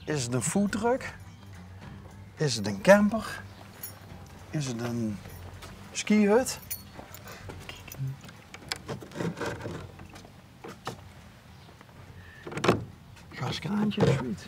Is het een foodtruck? Is het een camper? Is het een skihut? Gaskraantje of zoiets?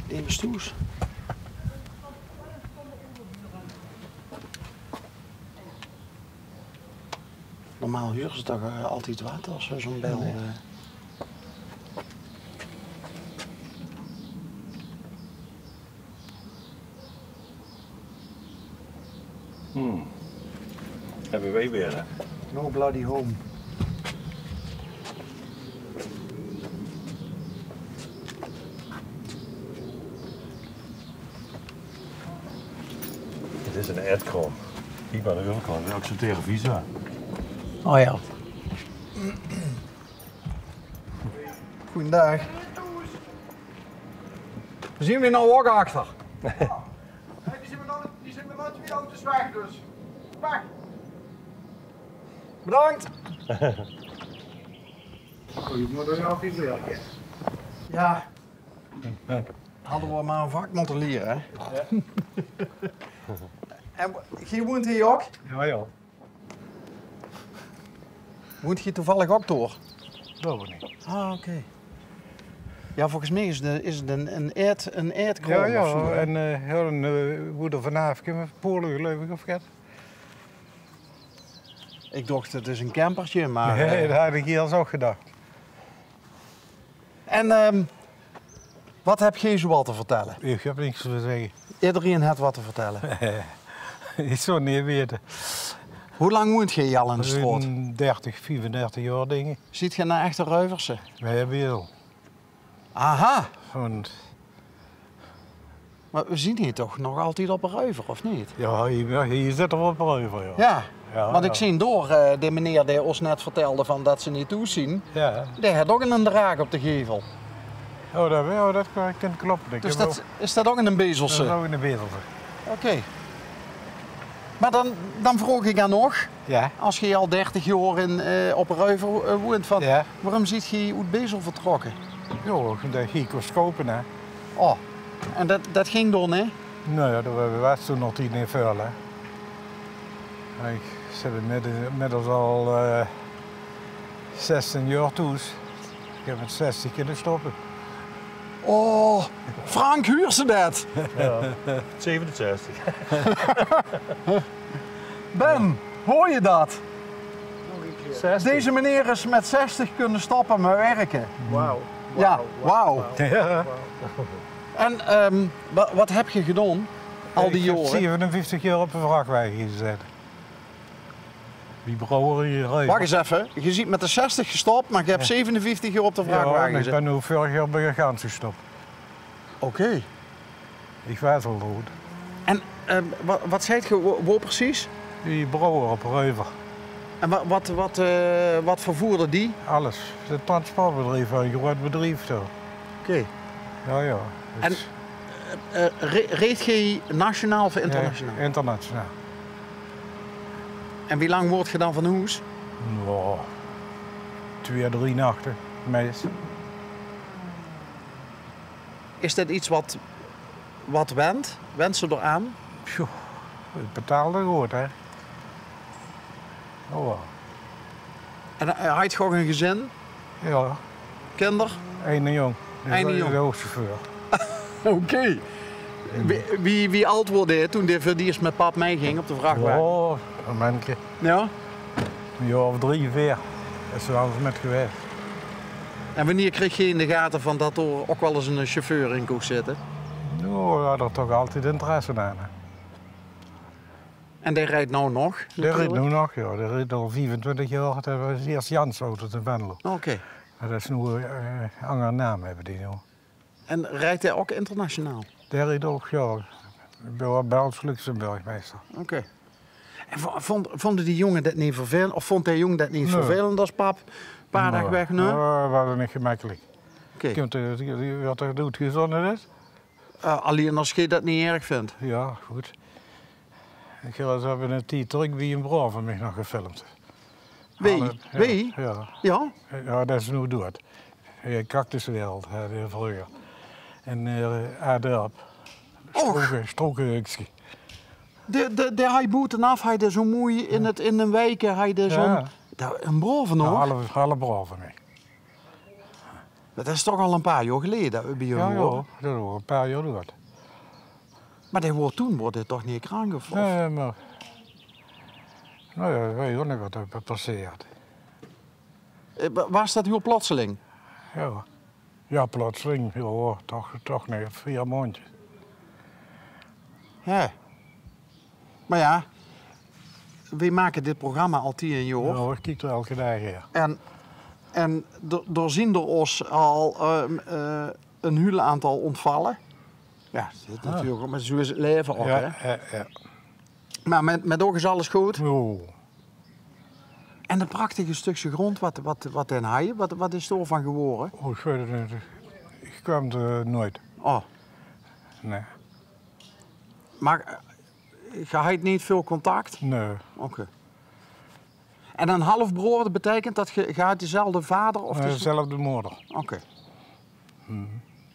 In de stoes. Normaal huren ze toch altijd wat als we zo'n bel. Hebben wij weer, hè? No bloody home. Het is een aircon. Ik ben er ook al. Ik accepteer visa. Oh ja. Goedendag. We zien we nou ook achter. Die zijn met nou 2 auto's weg, dus. Weg! Bedankt. Je moet er zelf niet meer. Ja. Hadden we maar een vak moeten leren, hè? Ja. En je woont hier ook? Ja, ja. Woont je toevallig ook door? Dat wordt niet. Ah, oké. Ja, volgens mij is het een eerdkroon Ja, ja, of zo, hè? en een woede vanavond in Polen geloof ik, of wat? Ik dacht, het is een campertje, maar... Nee, dat had ik hier al ook gedacht. En wat heb je zoal te vertellen? Ik heb niks te zeggen. Iedereen heeft wat te vertellen. Ik zou niet weten. Hoe lang woont je al in de straat? 30, 34 jaar dingen. Ziet je naar echte Ruiversen? Wij hebben hier al. Aha! Want, Maar we zien hier toch nog altijd op een ruiver, of niet? ja, hier zit er op een ruiver, ja. Ja, Ja, want ja. ik zie door de meneer die ons net vertelde van dat ze niet toezien, Ja. die had ook een draak op de gevel. Oh, dat kan kloppen. Dus is dat ook in een Dat bezelse? is ook in de wereld. Oké. Maar dan vroeg ik aan nog, Ja. als je al 30 jaar op een ruiver woont, van, Ja. waarom ziet je uit Bezel vertrokken? Ja, dat ging ik was kopen, hè. Oh, en dat ging door, hè? Nou ja, dat was toen nog niet in vuil, hè. Ik zit inmiddels al 16 jaar thuis. Ik heb met 60 kunnen stoppen. Oh, Frank huurt ze dat. Ja. 67. Ben, hoor je dat? 60. Deze meneer is met 60 kunnen stoppen met werken. Wauw. Ja, wauw. Ja. En wat heb je gedaan al die Ik heb jaren? 57 jaar op een vrachtwagen gezet. Die brouwer hier rijden. Wacht eens even, je ziet met de 60 gestopt, maar je hebt 57 jaar op de Ja, vrachtwagen en ik gezeten. ben nu vorig jaar bij Gans gestopt. Oké. Ik weet al goed. En wat zei je, waar precies? Die brouwer op Reuver. En wat vervoerde die? Alles. Het transportbedrijf, een groot bedrijf toch. Oké. Ja, ja. En Dus, reed je nationaal of internationaal? ja, internationaal. En wie lang word je dan van huis? Nou, 2, 3 nachten, meestal. Is dit iets wat wendt? Wendt ze eraan? Pjoh, het betaalde goed, hè. Oh, wel. En had je gewoon een gezin, Ja, kinder? één jong. Eén jong. De hoofdchauffeur. Oké. Wie oud wordt hij toen hij voor het eerst met pap meeging op de vrachtwagen? Oh, een mannetje. Ja? Een jaar of 3, 4. Dat is er alles met geweest. En wanneer kreeg je in de gaten van dat er ook wel eens een chauffeur in kon zitten? Nou, we hadden toch altijd interesse aan. Hè. En die rijdt nou nog? Die rijdt nu nog, ja. Die rijdt al 24 jaar. Dat was eerst Jans auto te Venlo. Oké. Maar dat is nu een andere naam hebben die nu. En rijdt hij ook internationaal? Die rijdt ook, ja. Ik ben wel Belgisch Luxemburg meestal. Oké. En vonden die jongen dat niet vervelend? Of vond die jongen dat niet vervelend als pap een paar dagen weg? Nee? Dat was niet gemakkelijk. Oké. Wat er doet gezonder is? Alleen als je dat niet erg vindt. Ja, goed. Ik heb eens even een t-truck wie een broer van mij nog gefilmd. Wie? Wie? Ja. Ja? Ja, dat is nu dood. Cactuswereld, vroeger. En Aderp. Strokenhukski. De hij boeten af, hij zo'n moeie in een week, hij zo'n... Een broer van nog? Alle broer van mij. Dat is toch al een paar jaar geleden dat we bij jullie Ja, horen. dat is al een paar jaar dood. Maar toen wordt hij toch niet krank of? Nee, maar... Nou ja, ik weet ook niet wat er passeert. Was dat heel plotseling? Ja. Ja, plotseling. Ja, toch niet. 4 maandjes. Ja. Maar ja, wij maken dit programma al 10 jaar. Ja, ik kijk er elke dag hier. En doorzien door ons al een heel aantal ontvallen. Ja, dat is natuurlijk, maar zo is het leven ook, hè? Ja. Maar met ogen is alles goed. Oh. En een prachtige stukje grond, wat in haaien, wat is er van geworden? Oh, ik weet het niet. Ik kwam er nooit. Oh, Nee. maar je hebt niet veel contact? Nee. Oké. En een halfbroer, dat betekent dat je uit dezelfde vader? Of Dezelfde moeder. Oké. We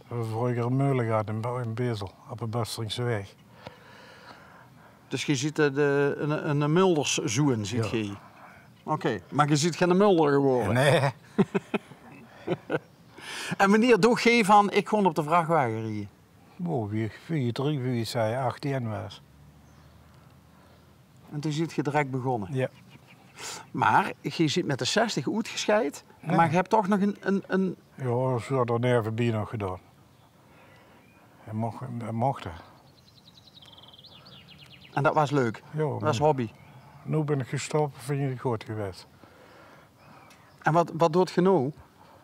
hebben vroeger een meulen gehad in Bezel, op de Bastringseweg. Dus je ziet een Mulders zoen, ziet Ja. je. Oké, maar je ziet geen Mulder geworden. Nee. En wanneer doe je van, ik kon op de vrachtwagen rijden? Oh, wie zei 18 was. En toen zit je direct begonnen. Ja. Maar je zit met de 60 uitgescheid, maar je hebt toch nog een... Ja, ze hadden er even bij nog gedaan. Hij mocht het. En dat was leuk. Ja, Dat was hobby. nu ben ik gestopt, vind je het goed geweest. En wat doet je nou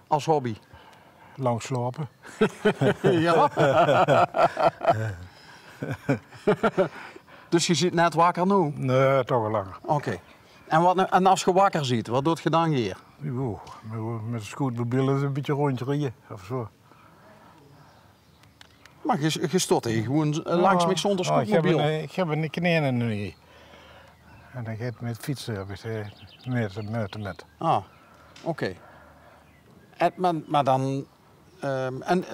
als hobby? Lang slapen. Ja. Dus je zit net wakker nu? Nee, toch wel langer. Oké. En als je wakker ziet, wat doet je dan hier? Jo, met de scootmobiel is een beetje rondje rijden of zo. Maar je stort hier gewoon langs mij zonder scootmobiel. Ik heb een knieën nu. En dan gaat met fietsen heb ik met. Ah, oké. Maar dan... en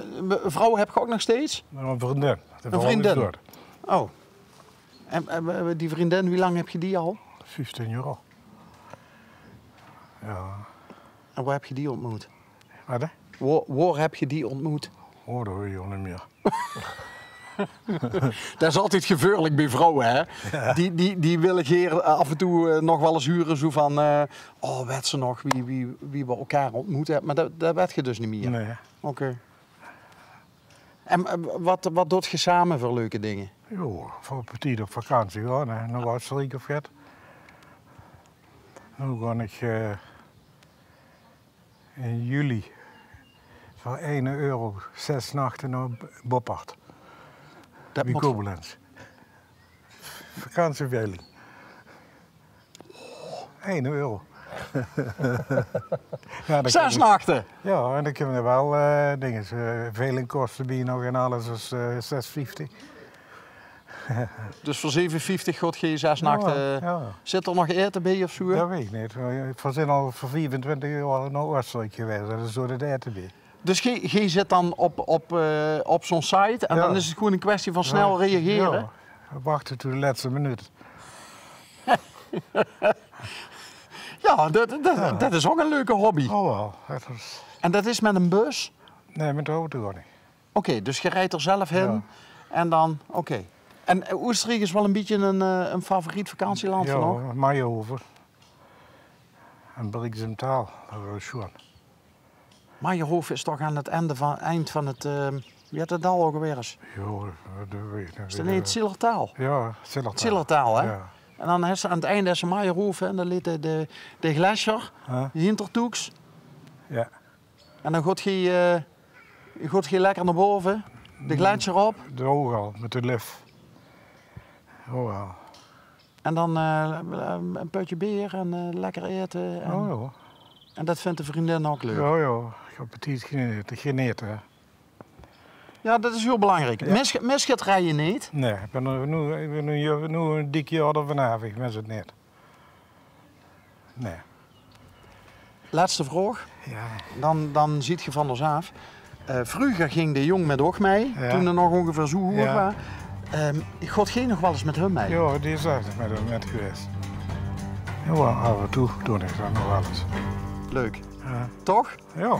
vrouw heb je ook nog steeds? Een vriendin. Een vriendin? Oh. En die vriendin, hoe lang heb je die al? 15 jaar. Ja. En waar heb je die ontmoet? Wat hè? Waar heb je die ontmoet? Oh, dat weet je niet meer. Dat is altijd gevaarlijk bij vrouwen, hè? Ja. Die willen hier af en toe nog wel eens huren, zo van... oh, weet ze nog wie we elkaar ontmoet hebben. Maar dat weet je dus niet meer? Nee. Oké. En wat doet je samen voor leuke dingen? Jo, voor petit op vakantie gaan, hè. Naar Oostenrijk of wat. Nu ga ik in juli voor €1 6 nachten naar Boppard. Dat Bij moet... Koblenz. Vakantieveiling. €1. Ja, 6 nachten? Ja, en dan kunnen er wel dingen. Veilingkosten bij nog en alles is €6,50. Dus voor €7,50 gaat je 6 nachten. Ja. Zit er nog eten bij of zo? Dat weet ik niet. Ik ben al voor 24 jaar naar Oostenrijk geweest. Dat is zo het eten bij. Dus je zit dan op zo'n site en dan is het gewoon een kwestie van snel reageren? Ja, wachten tot de laatste minuut. Ja, dat is ook een leuke hobby. Oh wel. En dat is met een bus? Nee, met de auto niet. Oké, dus je rijdt er zelf heen en dan, oké. En Oostenrijk is wel een beetje een favoriet vakantieland van ook? Ja, Meijerhoven. En Brixentaal, dat is schoon. Meijerhoven is toch aan het eind van het, wie had het dal ook alweer eens? Ja, dat weet ik niet. Is dat niet het Zillertaal? Ja, Zillertaal. Zillertaal, hè? Ja. En dan is aan het einde is Meijerhoven en dan ligt de gletsjer, Hintertoeks. Ja. En dan gaat je lekker naar boven, de gletsjer op. De Oogal, met de lift. Oh wel. En dan een putje bier en lekker eten. En, Oh ja. en dat vindt de vriendin ook leuk. Ja, ja. Ik heb het genieten. Ja, dat is heel belangrijk. Ja. Mis je het rijden niet? Nee, ik ben nu een dik jaar er vanaf, ik mis het niet. Nee. Laatste vraag. Ja. Dan ziet je van ons af. Vroeger ging de jong met ook mee, Ja. toen er nog ongeveer zo hoog Ja. was. God ging nog wel eens met hun mee. Ja, die is altijd met geweest. Ja, af en toe doe ik dat nog wel eens. Leuk. Ja. Toch? Ja.